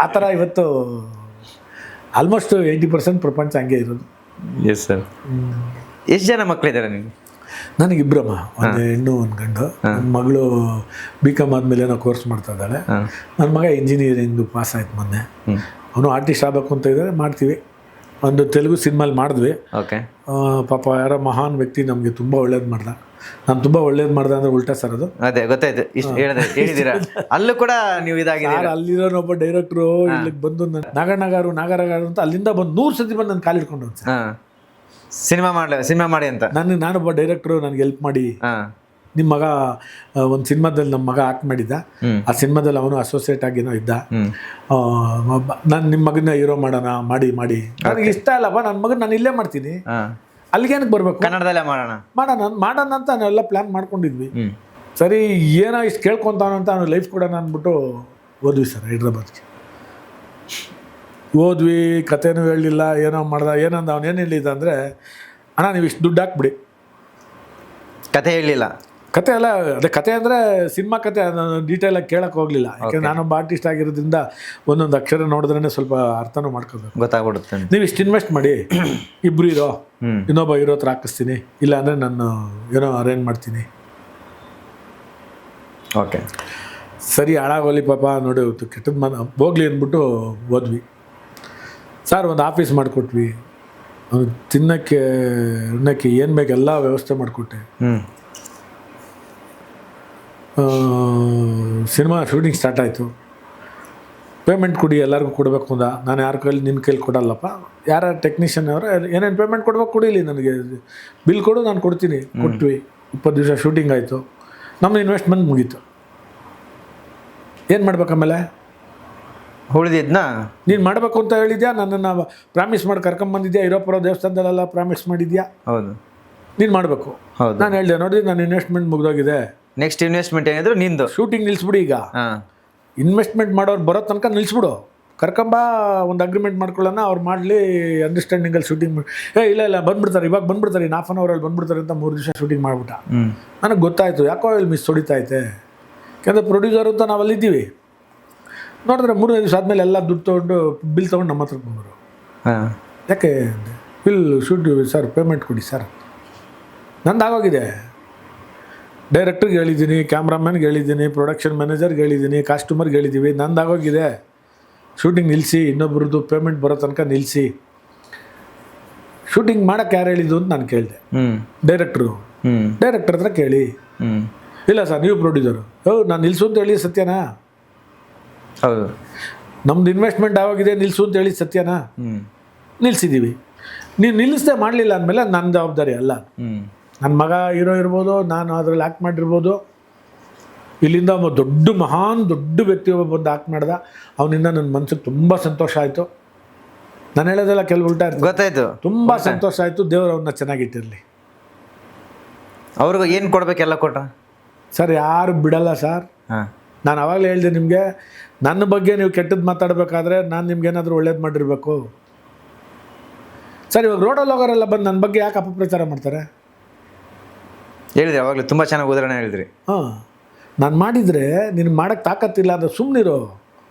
ಆ ಥರ ಇವತ್ತು ಆಲ್ಮೋಸ್ಟ್ 80% ಪ್ರಪಂಚ ಹಂಗೆ ಇರೋದು. Yes sir. ಎಷ್ಟು ಜನ ಮಕ್ಕಳಿದ್ದಾರೆ ನಿಮಗೆ? ನನಗೆ ಇಬ್ಬರಮ್ಮ, ಒಂದು ಹೆಣ್ಣು ಒಂದು ಗಂಡು. ನನ್ನ ಮಗಳು BCom ಆದಮೇಲೆ ಏನೋ ಕೋರ್ಸ್ ಮಾಡ್ತಾ ಇದ್ದಾಳೆ. ನನ್ನ ಮಗ ಇಂಜಿನಿಯರಿಂಗ್ ಪಾಸ್ ಆಯ್ತು ಮೊನ್ನೆ. ಅವನು ಆರ್ಟಿಸ್ಟ್ ಆಗಬೇಕು ಅಂತ ಇದ್ದಾರೆ, ಮಾಡ್ತೀವಿ. ಒಂದು ತೆಲುಗು ಸಿನಿಮಾಲಿ ಮಾಡಿದ್ವಿ. ಪಾಪ ಯಾರೋ ಮಹಾನ್ ವ್ಯಕ್ತಿ ನಮಗೆ ತುಂಬ ಒಳ್ಳೇದು ಮಾಡ್ದ. ನಾನು ತುಂಬ ಒಳ್ಳೇದು ಮಾಡ್ದೆ ಅಂದ್ರೆ ಉಲ್ಟಾ ಸರ್ ಅದು. ಅದೇ ಗೊತ್ತಾಯ್ತು, ಹೇಳಿದ್ದೀರಾ. ಅಲ್ಲೂ ಕೂಡ ನೀವು ಇದಾಗಿದೆ. ಅಲ್ಲಿರೋನೊಬ್ಬ ಡೈರೆಕ್ಟ್ರು ಇಲ್ಲಿಗೆ ಬಂದು ನಾಗರಗಾರು ಅಂತ ಅಲ್ಲಿಂದ ಬಂದು 100 ಸತಿ ಬಂದು ನನ್ನ ಕಾಲಿಡ್ಕೊಂಡು ಸಿನಿಮಾ ಮಾಡಿ ಅಂತ. ನಾನೊಬ್ಬ ಡೈರೆಕ್ಟ್ರು, ನನಗೆ ಹೆಲ್ಪ್ ಮಾಡಿ, ನಿಮ್ಮ ಮಗ ಒಂದು ಸಿನಿಮಾದಲ್ಲಿ ನಮ್ಮ ಮಗ ಆಕ್ಟ್ ಮಾಡಿದ್ದ, ಆ ಸಿನಿಮಾದಲ್ಲಿ ಅವನು ಅಸೋಸಿಯೇಟ್ ಆಗಿನೋ ಇದ್ದ. ನಾನು ನಿಮ್ಮ ಮಗನ ಹೀರೋ ಮಾಡೋಣ, ಮಾಡಿ ನನಗೆ ಇಷ್ಟ ಅಲ್ಲಪ್ಪ, ನನ್ನ ಮಗನ ನಾನು ಇಲ್ಲೇ ಮಾಡ್ತೀನಿ, ಅಲ್ಲಿಗೇನಕ್ಕೆ ಬರಬೇಕು, ಕನ್ನಡದಲ್ಲೇ ಮಾಡೋಣ ಅಂತ ನಾವೆಲ್ಲ ಪ್ಲ್ಯಾನ್ ಮಾಡ್ಕೊಂಡಿದ್ವಿ. ಸರಿ, ಏನೋ ಇಷ್ಟು ಕೇಳ್ಕೊತಾನಂತ ಅವನು ಲೈಫ್ ಕೊಡೋಣ ಅಂದ್ಬಿಟ್ಟು ಹೋದ್ವಿ ಸರ್ ಹೈದ್ರಾಬಾದ್ಗೆ. ಹೋದ್ವಿ, ಕಥೆನೂ ಹೇಳಲಿಲ್ಲ, ಏನೋ ಮಾಡ್ದ. ಏನಂದ ಅವನು ಏನು ಹೇಳಿದ್ದ ಅಂದರೆ, ಅಣ್ಣ ನೀವು ಇಷ್ಟು ದುಡ್ಡು ಹಾಕ್ಬಿಡಿ. ಕತೆ ಹೇಳಲಿಲ್ಲ. ಕತೆ ಅಲ್ಲ, ಅದೇ ಕತೆ ಅಂದರೆ ಸಿನಿಮಾ ಕತೆ, ಡೀಟೇಲಾಗಿ ಕೇಳಕ್ಕೆ ಹೋಗಲಿಲ್ಲ. ಯಾಕೆಂದ್ರೆ ನಾನೊಬ್ಬ ಆರ್ಟಿಸ್ಟ್ ಆಗಿರೋದ್ರಿಂದ ಒಂದೊಂದು ಅಕ್ಷರ ನೋಡಿದ್ರೇ ಸ್ವಲ್ಪ ಅರ್ಥನೂ ಮಾಡ್ಕೋಬೇಕು, ಗೊತ್ತಾಗ್ಬಿಡುತ್ತೆ. ನೀವು ಇಷ್ಟು ಇನ್ವೆಸ್ಟ್ ಮಾಡಿ, ಇಬ್ಬರು ಇರೋ, ಇನ್ನೊಬ್ಬ ಇರೋ ಹತ್ರ ಹಾಕಿಸ್ತೀನಿ, ಇಲ್ಲ ಅಂದರೆ ನಾನು ಏನೋ ಅರೇಂಜ್ ಮಾಡ್ತೀನಿ. ಓಕೆ ಸರಿ, ಹಾಳಾಗೋಲಿ ಪಾಪ, ನೋಡಿ ಕೆಟ್ಟದ್ದು ಹೋಗ್ಲಿ ಅಂದ್ಬಿಟ್ಟು ಹೋದ್ವಿ ಸರ್. ಒಂದು ಆಫೀಸ್ ಮಾಡಿಕೊಟ್ವಿ, ತಿನ್ನಕ್ಕೆ ಉಣ್ಣಕ್ಕೆ ಏನು ಬೇಕು ಎಲ್ಲ ವ್ಯವಸ್ಥೆ ಮಾಡಿಕೊಟ್ಟೆ. ಸಿನಿಮಾ ಶೂಟಿಂಗ್ ಸ್ಟಾರ್ಟ್ ಆಯಿತು. ಪೇಮೆಂಟ್ ಕೊಡಿ, ಎಲ್ಲರಿಗೂ ಕೊಡಬೇಕು ಅಂದ. ನಾನು ಯಾರ ಕೈಲಿ ನಿನ್ನ ಕೈಲಿ ಕೊಡಲ್ಲಪ್ಪ, ಯಾರ ಟೆಕ್ನಿಷಿಯನ್ ಅವರು ಏನೇನು ಪೇಮೆಂಟ್ ಕೊಡ್ಬೇಕು ಕೊಡಿಲಿ, ನನಗೆ ಬಿಲ್ ಕೊಡು, ನಾನು ಕೊಡ್ತೀನಿ. ಕೊಟ್ವಿ. 20 ದಿವಸ ಶೂಟಿಂಗ್ ಆಯಿತು. ನಮ್ಮ ಇನ್ವೆಸ್ಟ್ಮೆಂಟ್ ಮುಗೀತು. ಏನು ಮಾಡ್ಬೇಕು ಆಮೇಲೆ? ಉಳಿದಿದ್ನಾ ನೀನು ಮಾಡಬೇಕು ಅಂತ ಹೇಳಿದ್ಯಾ, ನನ್ನನ್ನು ಪ್ರಾಮಿಸ್ ಮಾಡಿ ಕರ್ಕೊಂಬಂದಿದ್ಯಾ, ಇರೋಪುರ ದೇವಸ್ಥಾನದಲ್ಲೆಲ್ಲ ಪ್ರಾಮಿಸ್ ಮಾಡಿದ್ಯಾ. ಹೌದು, ನೀನು ಮಾಡಬೇಕು. ನಾನು ಹೇಳಿದೆ, ನೋಡಿ ನನ್ನ ಇನ್ವೆಸ್ಟ್ಮೆಂಟ್ ಮುಗಿದೋಗಿದೆ, ನೆಕ್ಸ್ಟ್ ಇನ್ವೆಸ್ಟ್ಮೆಂಟ್ ಏನಿದ್ರು ನಿಂದು. ಶೂಟಿಂಗ್ ನಿಲ್ಲಿಸ್ಬಿಡಿ, ಈಗ ಇನ್ವೆಸ್ಟ್ಮೆಂಟ್ ಮಾಡೋರು ಬರೋ ತನಕ ನಿಲ್ಲಿಸ್ಬಿಡು, ಕರ್ಕೊಂಬ, ಒಂದು ಅಗ್ರಿಮೆಂಟ್ ಮಾಡ್ಕೊಳ್ಳೋಣ, ಅವ್ರು ಮಾಡಲಿ ಅಂಡರ್ಸ್ಟ್ಯಾಂಡಿಂಗಲ್ಲಿ ಶೂಟಿಂಗ್ ಇಲ್ಲ ಬಂದ್ಬಿಡ್ತಾರೆ, ಇವಾಗ ಬಂದ್ಬಿಡ್ತಾರೆ, ಇನ್ನು ½ ಅವರಲ್ಲಿ ಬಂದ್ಬಿಡ್ತಾರೆ ಅಂತ 3 ದಿವಸ ಶೂಟಿಂಗ್ ಮಾಡಿಬಿಟ್ಟ. ನನಗೆ ಗೊತ್ತಾಯಿತು, ಯಾಕೋ ಇಲ್ಲಿ ಮಿಸ್ ಹೊಡಿತೈತೆ. ಯಾಕಂದರೆ ಪ್ರೊಡ್ಯೂಸರು ಅಂತ ನಾವು ಅಲ್ಲಿದ್ದೀವಿ. ನೋಡಿದ್ರೆ 3 ದಿವಸ ಆದಮೇಲೆ ಎಲ್ಲ ದುಡ್ಡು ತೊಗೊಂಡು ಬಿಲ್ ತೊಗೊಂಡು ನಮ್ಮ ಹತ್ರ ಬಂದರು. ಯಾಕೆ ಬಿಲ್ ಶೂಟ್ ಸರ್, ಪೇಮೆಂಟ್ ಕೊಡಿ ಸರ್. ನಂದು ಆಗೋಗಿದೆ. ಡೈರೆಕ್ಟ್ರಿಗೆ ಹೇಳಿದ್ದೀನಿ, ಕ್ಯಾಮ್ರಾಮನ್ಗೆ ಹೇಳಿದ್ದೀನಿ, ಪ್ರೊಡಕ್ಷನ್ ಮ್ಯಾನೇಜರ್ಗೆ ಹೇಳಿದ್ದೀನಿ, ಕಾಸ್ಟ್ಯೂಮರ್ಗೆ ಹೇಳಿದ್ದೀವಿ. ನಂದು ಆಗೋಗಿದೆ. ಶೂಟಿಂಗ್ ನಿಲ್ಲಿಸಿ, ಇನ್ನೊಬ್ರದ್ದು ಪೇಮೆಂಟ್ ಬರೋ ತನಕ ನಿಲ್ಲಿಸಿ. ಶೂಟಿಂಗ್ ಮಾಡೋಕ್ಕೆ ಯಾರು ಹೇಳಿದ್ದು ಅಂತ ನಾನು ಕೇಳಿದೆ. ಡೈರೆಕ್ಟರ್ ಹತ್ರ ಕೇಳಿ. ಇಲ್ಲ ಸರ್, ನೀವು ಪ್ರೊಡ್ಯೂಸರು. ನಾನು ನಿಲ್ಲಿಸು ಅಂತ ಹೇಳಿ ಸತ್ಯನಾ? ಹೌದು. ನಮ್ದು ಇನ್ವೆಸ್ಟ್ಮೆಂಟ್ ಆಗೋಗಿದೆ, ನಿಲ್ಲಿಸು ಅಂತ ಹೇಳಿ ಸತ್ಯನಾ? ನಿಲ್ಲಿಸಿದ್ದೀವಿ. ನೀವು ನಿಲ್ಲಿಸದೆ ಮಾಡಲಿಲ್ಲ ಅಂದಮೇಲೆ ನನ್ನ ಜವಾಬ್ದಾರಿ ಅಲ್ಲ. ನನ್ನ ಮಗ ಹೀರೋ ಇರ್ಬೋದು, ನಾನು ಅದರಲ್ಲಿ ಆ್ಯಕ್ಟ್ ಮಾಡಿರ್ಬೋದು. ಇಲ್ಲಿಂದ ಒಬ್ಬ ದೊಡ್ಡ ವ್ಯಕ್ತಿ ಒಬ್ಬ ಬಂದು ಆ್ಯಕ್ಟ್ ಮಾಡ್ದ. ಅವನಿಂದ ನನ್ನ ಮನಸ್ಸಿಗೆ ತುಂಬ ಸಂತೋಷ ಆಯಿತು. ನಾನು ಹೇಳೋದೆಲ್ಲ ಕೆಲವು ಉಲ್ಟಾ ಇರ್ತದೆ, ಗೊತ್ತಾಯಿತು. ತುಂಬ ಸಂತೋಷ ಆಯಿತು. ದೇವರು ಅವನ್ನ ಚೆನ್ನಾಗಿಟ್ಟಿರಲಿ. ಅವ್ರಿಗೆ ಏನು ಕೊಡ್ಬೇಕೆಲ್ಲ ಕೊಟ್ರ? ಸರ್ ಯಾರು ಬಿಡಲ್ಲ ಸರ್. ಹಾಂ, ನಾನು ಆವಾಗಲೇ ಹೇಳಿದೆ ನಿಮಗೆ, ನನ್ನ ಬಗ್ಗೆ ನೀವು ಕೆಟ್ಟದ್ದು ಮಾತಾಡಬೇಕಾದ್ರೆ ನಾನು ನಿಮ್ಗೇನಾದರೂ ಒಳ್ಳೇದು ಮಾಡಿರಬೇಕು. ಸರ್ ಇವಾಗ ರೋಡಲ್ಲಿ ಹೋಗೋರೆಲ್ಲ ಬಂದು ನನ್ನ ಬಗ್ಗೆ ಯಾಕೆ ಅಪಪ್ರಚಾರ ಮಾಡ್ತಾರೆ? ಹೇಳಿದ್ರಿ ಅವಾಗಲೇ, ತುಂಬ ಚೆನ್ನಾಗಿ ಉದಾಹರಣೆ ಹೇಳಿದ್ರಿ. ಹಾಂ, ನಾನು ಮಾಡಿದರೆ ನಿನಗೆ ಮಾಡೋಕ್ಕೆ ತಾಕತ್ತಿಲ್ಲ ಅಂದರೆ ಸುಮ್ಮನಿರು,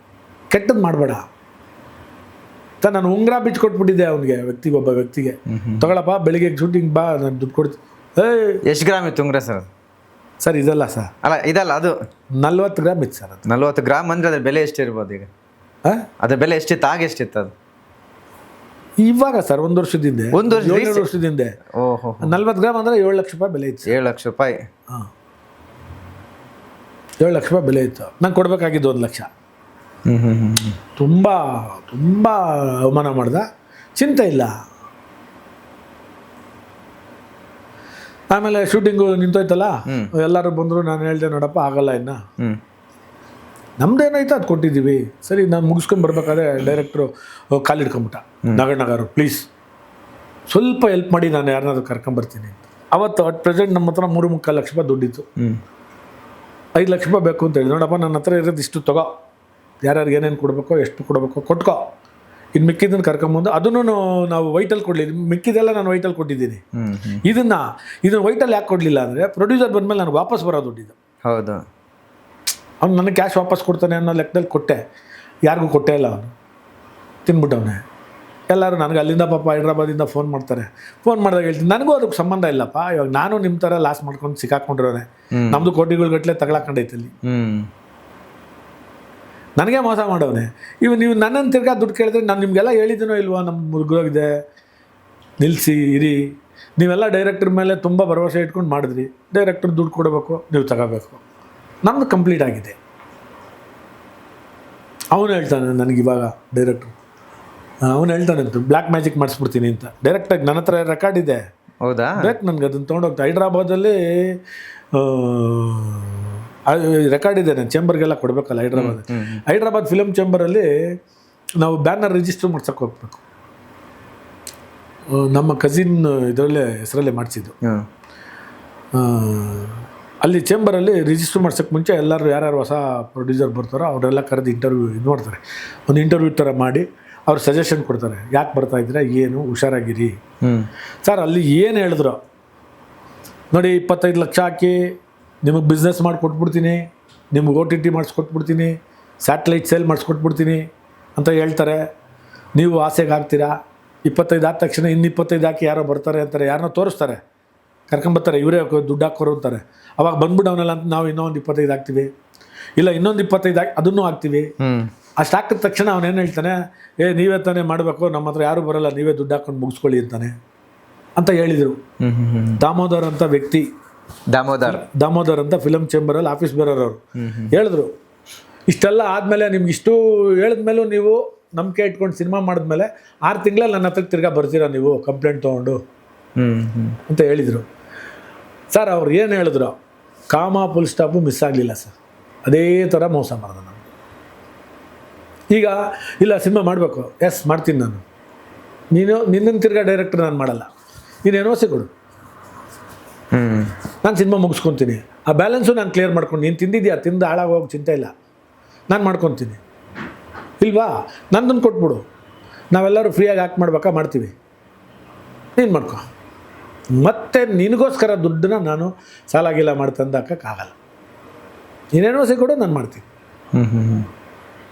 ಕೆಟ್ಟದ್ದು ಮಾಡಬೇಡ. ಸರ್ ನಾನು ಉಂಗುರ ಬಿಚ್ಕೊಟ್ಬಿಟ್ಟಿದ್ದೆ ಅವನಿಗೆ, ಒಬ್ಬ ವ್ಯಕ್ತಿಗೆ, ತಗೊಳಪ್ಪ ಬೆಳಿಗ್ಗೆ ಶೂಟಿಂಗ್ ಬಾ, ನಾನು ದುಡ್ಡು ಕೊಡ್ತೀನಿ. ಎಷ್ಟು ಗ್ರಾಮ್ ಇತ್ತು ಉಂಗುರ ಸರ್? ಸರ್ ಇದಲ್ಲ ಸರ್, ಅಲ್ಲ ಇದಲ್ಲ, ಅದು 40 ಗ್ರಾಮ್ ಇತ್ತು ಸರ್. ಅದು 40 ಗ್ರಾಮ್ ಅಂದರೆ ಅದ್ರ ಬೆಲೆ ಎಷ್ಟಿರ್ಬೋದು ಈಗ? ಹಾಂ, ಅದ್ರ ಬೆಲೆ ಎಷ್ಟಿತ್ತು, ಆಗ ಎಷ್ಟಿತ್ತು ಅದು? ಇವಾಗ ಸರ್ 1 ವರ್ಷದ ಹಿಂದೆ, 7 ವರ್ಷದ ಹಿಂದೆ. ಓಹೋ, 40 ಗ್ರಾಮ್ ಅಂದರೆ 7 ಲಕ್ಷ ರೂಪಾಯಿ ಬೆಲೆ ಇತ್ತು. 7 ಲಕ್ಷ ರೂಪಾಯಿ? ಹಾಂ, 7 ಲಕ್ಷ ರೂಪಾಯಿ ಬೆಲೆ ಇತ್ತು. ನಂಗೆ ಕೊಡಬೇಕಾಗಿದ್ದು 1 ಲಕ್ಷ. ತುಂಬ ತುಂಬ ಅವಮಾನ ಮಾಡ್ದ. ಚಿಂತೆ ಇಲ್ಲ. ಆಮೇಲೆ ಶೂಟಿಂಗು ನಿಂತೋಯ್ತಲ್ಲ, ಎಲ್ಲರೂ ಬಂದರು. ನಾನು ಹೇಳಿದೆ, ನೋಡಪ್ಪ ಆಗಲ್ಲ, ಇನ್ನು ನಮ್ದೇನಾಯ್ತು ಅದು ಕೊಟ್ಟಿದ್ದೀವಿ. ಸರಿ, ನಾನು ಮುಗಿಸ್ಕೊಂಡು ಬರ್ಬೇಕಾದ್ರೆ ಡೈರೆಕ್ಟ್ರು ಕಾಲಿಡ್ಕೊಂಬಿಟ್ಟ, ನಗರ್ ಪ್ಲೀಸ್ ಸ್ವಲ್ಪ ಹೆಲ್ಪ್ ಮಾಡಿ, ನಾನು ಯಾರನ್ನಾದ್ರೂ ಕರ್ಕೊಂಬರ್ತೀನಿ ಅಂತ. ಅವತ್ತು ಅಟ್ ಪ್ರೆಸೆಂಟ್ ನಮ್ಮ ಹತ್ರ 3.25 ಲಕ್ಷ ರೂಪಾಯಿ ದುಡ್ಡಿತ್ತು. 5 ಲಕ್ಷ ರೂಪಾಯಿ ಬೇಕು ಅಂತ ಹೇಳಿ, ನೋಡಪ್ಪ ನನ್ನ ಹತ್ರ ಇರೋದು ಇಷ್ಟು ತಗೋ, ಯಾರ್ಯಾರಿಗೆ ಏನೇನು ಕೊಡಬೇಕೋ, ಎಷ್ಟು ಕೊಡಬೇಕೋ ಕೊಟ್ಕೋ, ಇನ್ನು ಮಿಕ್ಕಿದ್ದನ್ನು ಕರ್ಕೊಂಬಂದು, ಅದನ್ನು ನಾವು ವೈಟಲ್ಲಿ ಕೊಡಲಿ, ಮಿಕ್ಕಿದೆಲ್ಲ ನಾನು ವೈಟಲ್ಲಿ ಕೊಟ್ಟಿದ್ದೀನಿ. ಇದನ್ನು ವೈಟಲ್ಲಿ ಯಾಕೆ ಕೊಡಲಿಲ್ಲ ಅಂದರೆ, ಪ್ರೊಡ್ಯೂಸರ್ ಬಂದಮೇಲೆ ನನಗೆ ವಾಪಸ್ ಬರೋ ದುಡ್ಡಿದ್ದು. ಹೌದು, ಅವ್ನು ನನಗೆ ಕ್ಯಾಶ್ ವಾಪಸ್ ಕೊಡ್ತಾನೆ ಅನ್ನೋ ಲೆಕ್ಕದಲ್ಲಿ ಕೊಟ್ಟೆ. ಯಾರಿಗೂ ಕೊಟ್ಟೇ ಇಲ್ಲ, ಅವನು ತಿನ್ಬಿಟ್ಟವನೇ. ಎಲ್ಲರೂ ನನಗೆ ಅಲ್ಲಿಂದ ಪಾಪ ಹೈದ್ರಾಬಾದಿಂದ ಫೋನ್ ಮಾಡ್ತಾರೆ. ಫೋನ್ ಮಾಡಿದಾಗ ಹೇಳ್ತೀನಿ, ನನಗೂ ಅದಕ್ಕೆ ಸಂಬಂಧ ಇಲ್ಲಪ್ಪ, ಇವಾಗ ನಾನು ನಿಮ್ಮ ಥರ ಲಾಸ್ ಮಾಡ್ಕೊಂಡು ಸಿಕ್ಕಾಕೊಂಡಿರೋನೆ, ನಮ್ಮದು ಕೋಟಿಗಟ್ಟಲೆ ತಗೊಳಕಂಡೈತೆ ಅಲ್ಲಿ, ನನಗೆ ಮೋಸ ಮಾಡೋನೆ. ನೀವು ನನ್ನನ್ನು ತಿರ್ಗಾ ದುಡ್ಡು ಕೇಳಿದ್ರೆ, ನಾನು ನಿಮಗೆಲ್ಲ ಹೇಳಿದ್ದೀನೋ ಇಲ್ವಾ, ನಮ್ಮ ಮುದುಗೋಗಿದೆ, ನಿಲ್ಲಿಸಿ ಇರಿ, ನೀವೆಲ್ಲ ಡೈರೆಕ್ಟ್ರ್ ಮೇಲೆ ತುಂಬ ಭರವಸೆ ಇಟ್ಕೊಂಡು ಮಾಡಿದ್ರಿ, ಡೈರೆಕ್ಟ್ರ್ ದುಡ್ಡು ಕೊಡಬೇಕು, ನೀವು ತಗೋಬೇಕು. ನಮ್ಮದು ಕಂಪ್ಲೀಟ್ ಆಗಿದೆ. ಅವನು ಹೇಳ್ತಾನೆ ನನಗಿವಾಗ, ಡೈರೆಕ್ಟ್ರು ಅವನು ಹೇಳ್ತಾನೆ ಅಂತ, ಬ್ಲ್ಯಾಕ್ ಮ್ಯಾಜಿಕ್ ಮಾಡಿಸ್ಬಿಡ್ತೀನಿ ಅಂತ. ಡೈರೆಕ್ಟಾಗಿ ನನ್ನ ಹತ್ರ ರೆಕಾರ್ಡ್ ಇದೆ. ಹೌದಾ? ಬೇಕು ನನಗೆ ಅದನ್ನು ತೊಗೊಂಡೋಗ್ತಾ. ಹೈದ್ರಾಬಾದಲ್ಲಿ ರೆಕಾರ್ಡ್ ಇದೆ, ನಾನು ಚೇಂಬರ್ಗೆಲ್ಲ ಕೊಡಬೇಕಲ್ಲ. ಹೈದ್ರಾಬಾದ್ ಫಿಲಮ್ ಚೇಂಬರಲ್ಲಿ ನಾವು ಬ್ಯಾನರ್ ರಿಜಿಸ್ಟರ್ ಮಾಡ್ಸೋಕೆ ಹೋಗ್ಬೇಕು. ನಮ್ಮ ಕಸಿನ್ ಇದರಲ್ಲೇ ಹೆಸರಲ್ಲೇ ಮಾಡಿಸಿದ್ದು. ಅಲ್ಲಿ ಚೇಂಬರಲ್ಲಿ ರಿಜಿಸ್ಟರ್ ಮಾಡ್ಸೋಕ್ಕೆ ಮುಂಚೆ ಎಲ್ಲರೂ ಯಾರ್ಯಾರು ಹೊಸ ಪ್ರೊಡ್ಯೂಸರ್ ಬರ್ತಾರೋ ಅವರೆಲ್ಲ ಕರೆದು ಇಂಟರ್ವ್ಯೂ ಇದು ಮಾಡ್ತಾರೆ. ಒಂದು ಇಂಟರ್ವ್ಯೂ ಥರ ಮಾಡಿ ಅವ್ರು ಸಜೆಷನ್ ಕೊಡ್ತಾರೆ, ಯಾಕೆ ಬರ್ತಾಯಿದ್ರೆ, ಏನು, ಹುಷಾರಾಗಿರಿ. ಸರ್ ಅಲ್ಲಿ ಏನು ಹೇಳಿದ್ರು ನೋಡಿ, 25 ಲಕ್ಷ ಹಾಕಿ ನಿಮಗೆ ಬಿಸ್ನೆಸ್ ಮಾಡಿಕೊಟ್ಬಿಡ್ತೀನಿ, ನಿಮಗೆ OTT ಮಾಡಿಸ್ಕೊಟ್ಬಿಡ್ತೀನಿ, ಸ್ಯಾಟಲೈಟ್ ಸೇಲ್ ಮಾಡಿಸ್ಕೊಟ್ಬಿಡ್ತೀನಿ ಅಂತ ಹೇಳ್ತಾರೆ. ನೀವು ಆಸೆಗೆ ಹಾಕ್ತೀರಾ. 25 ಆದ ತಕ್ಷಣ ಇನ್ನು 25 ಹಾಕಿ ಯಾರೋ ಬರ್ತಾರೆ ಅಂತಾರೆ, ಯಾರನ್ನೋ ತೋರಿಸ್ತಾರೆ, ಕರ್ಕೊಂಬರ್ತಾರೆ, ಇವರೇ ದುಡ್ಡು ಹಾಕೋರು ಅಂತಾರೆ. ಅವಾಗ ಬಂದ್ಬಿಡವನಲ್ಲ ಅಂತ ನಾವು ಇನ್ನೊಂದು 25 ಹಾಕ್ತೀವಿ, ಇಲ್ಲ ಇನ್ನೊಂದು 25 ಹಾಕಿ ಅದನ್ನೂ ಹಾಕ್ತೀವಿ. ಅಷ್ಟು ಹಾಕಿದ ತಕ್ಷಣ ಅವನೇನು ಹೇಳ್ತಾನೆ, ನೀವೇ ತಾನೇ ಮಾಡಬೇಕು, ನಮ್ಮ ಹತ್ರ ಯಾರೂ ಬರೋಲ್ಲ, ನೀವೇ ದುಡ್ಡು ಹಾಕ್ಕೊಂಡು ಮುಗಿಸ್ಕೊಳ್ಳಿ ಅಂತಾನೆ ಅಂತ ಹೇಳಿದರು. ದಾಮೋದರ್ ಅಂತ ವ್ಯಕ್ತಿ, ದಾಮೋದರ್ ಅಂತ ಫಿಲಮ್ ಚೇಂಬರಲ್ಲಿ ಆಫೀಸ್ ಬೇರೋರವರು ಹೇಳಿದ್ರು. ಇಷ್ಟೆಲ್ಲ ಆದಮೇಲೆ ನಿಮ್ಗೆ ಇಷ್ಟು ಹೇಳಿದ್ಮೇಲೂ ನೀವು ನಂಬಿಕೆ ಇಟ್ಕೊಂಡು ಸಿನಿಮಾ ಮಾಡಿದ್ಮೇಲೆ 6 ತಿಂಗಳಲ್ಲಿ ನನ್ನ ಹತ್ರಕ್ಕೆ ತಿರ್ಗಾ ಬರ್ತೀರಾ ನೀವು ಕಂಪ್ಲೇಂಟ್ ತೊಗೊಂಡು ಅಂತ ಹೇಳಿದರು. ಸರ್ ಅವ್ರು ಏನು ಹೇಳಿದ್ರು, ಕಾಮ ಫುಲ್ ಸ್ಟಾಪು ಮಿಸ್ ಆಗಲಿಲ್ಲ ಸರ್. ಅದೇ ಥರ ಮೋಸ ಮಾಡಿದೆ ನಾನು. ಈಗ ಇಲ್ಲ ಸಿನಿಮಾ ಮಾಡಬೇಕು, ಎಸ್ ಮಾಡ್ತೀನಿ ನಾನು, ನಿನ್ನನ್ನು ತಿರ್ಗಾ ಡೈರೆಕ್ಟರ್ ನಾನು ಮಾಡಲ್ಲ, ನೀನು NOC ಕೊಡು, ನಾನು ಸಿನಿಮಾ ಮುಗಿಸ್ಕೊತೀನಿ, ಆ ಬ್ಯಾಲೆನ್ಸು ನಾನು ಕ್ಲಿಯರ್ ಮಾಡ್ಕೊಂಡು, ನೀನು ತಿಂದಿದ್ಯಾ, ತಿಂದು ಹಾಳಾಗೋಗಿ ಚಿಂತೆ ಇಲ್ಲ, ನಾನು ಮಾಡ್ಕೊತೀನಿ, ಇಲ್ವಾ ನಂದನ್ನು ಕೊಟ್ಬಿಡು, ನಾವೆಲ್ಲರೂ ಫ್ರೀಯಾಗಿ ಆ್ಯಕ್ಟ್ ಮಾಡ್ಬೇಕಾ ಮಾಡ್ತೀವಿ, ನೀನು ಮಾಡ್ಕೊ, ಮತ್ತೆ ನಿನಗೋಸ್ಕರ ದುಡ್ಡನ್ನ ನಾನು ಸಾಲಾಗಿಲ್ಲ ಮಾಡಿ ತಂದು ಹಾಕೋಕ್ಕಾಗಲ್ಲ, ನೀನೇನೋ ಸಿಗೋಡು ನಾನು ಮಾಡ್ತೀನಿ.